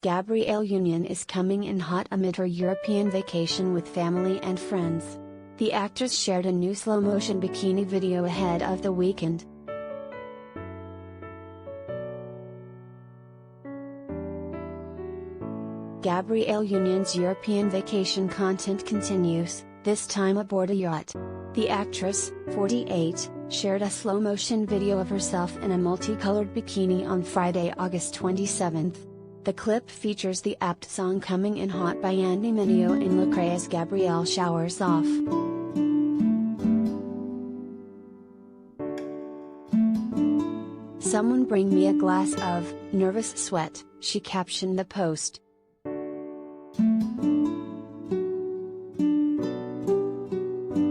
Gabrielle Union is coming in hot amid her European vacation with family and friends. The actress shared a new slow-motion bikini video ahead of the weekend. Gabrielle Union's European vacation content continues, this time aboard a yacht. The actress, 48, shared a slow-motion video of herself in a multicolored bikini on Friday, August 27. The clip features the apt song Coming In Hot by Andy Mineo and Lecrae as Gabrielle showers off. "Someone bring me a glass of nervous sweat," she captioned the post.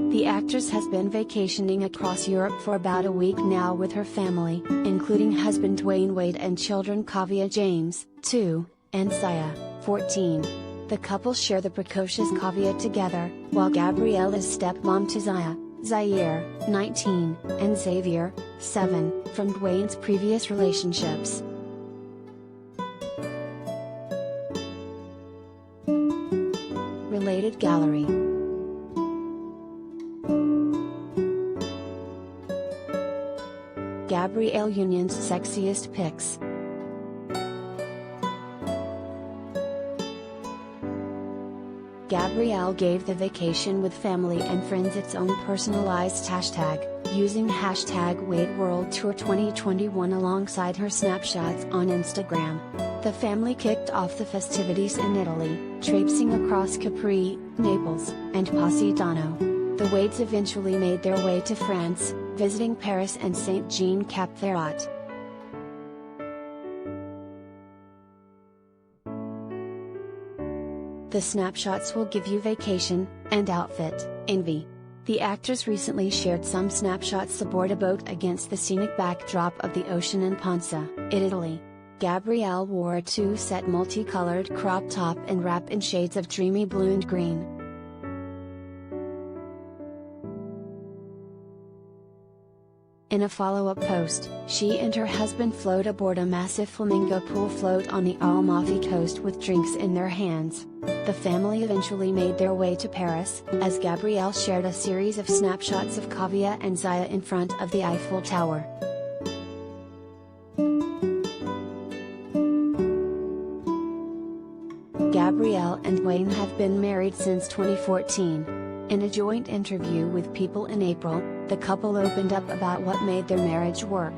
The actress has been vacationing across Europe for about a week now with her family, including husband Dwyane Wade and children Kaavia James, 2, and Zaya, 14. The couple share the precocious Kaavia together, while Gabrielle is stepmom to Zaya, Zaire, 19, and Xavier, 7, from Dwyane's previous relationships. Related gallery. Gabrielle Union's sexiest pics. Gabrielle gave the vacation with family and friends its own personalized hashtag, using hashtag #WadeWorldTour 2021 alongside her snapshots on Instagram. The family kicked off the festivities in Italy, traipsing across Capri, Naples, and Positano. The Wades eventually made their way to France, visiting Paris and Saint-Jean-Cap-Ferrat. The snapshots will give you vacation and outfit envy. The actress recently shared some snapshots aboard a boat against the scenic backdrop of the ocean in Ponza, Italy. Gabrielle wore a two-set multicolored crop top and wrap in shades of dreamy blue and green. In a follow-up post, she and her husband float aboard a massive flamingo pool float on the Amalfi coast with drinks in their hands. The family eventually made their way to Paris, as Gabrielle shared a series of snapshots of Kaavia and Zaya in front of the Eiffel Tower. Gabrielle and Dwyane have been married since 2014. In a joint interview with People in April, the couple opened up about what made their marriage work.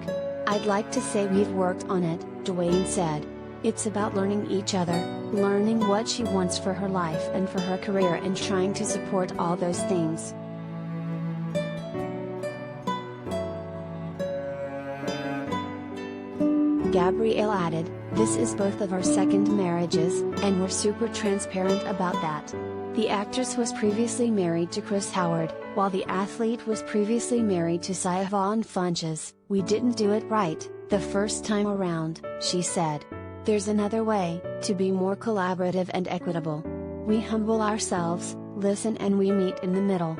"I'd like to say we've worked on it," Dwyane said. "It's about learning each other, learning what she wants for her life and for her career and trying to support all those things." Gabrielle added, "This is both of our second marriages, and we're super transparent about that." The actress was previously married to Chris Howard, while the athlete was previously married to Zaya Von Funches. "We didn't do it right, the first time around," she said. "There's another way, to be more collaborative and equitable. We humble ourselves, listen, and we meet in the middle."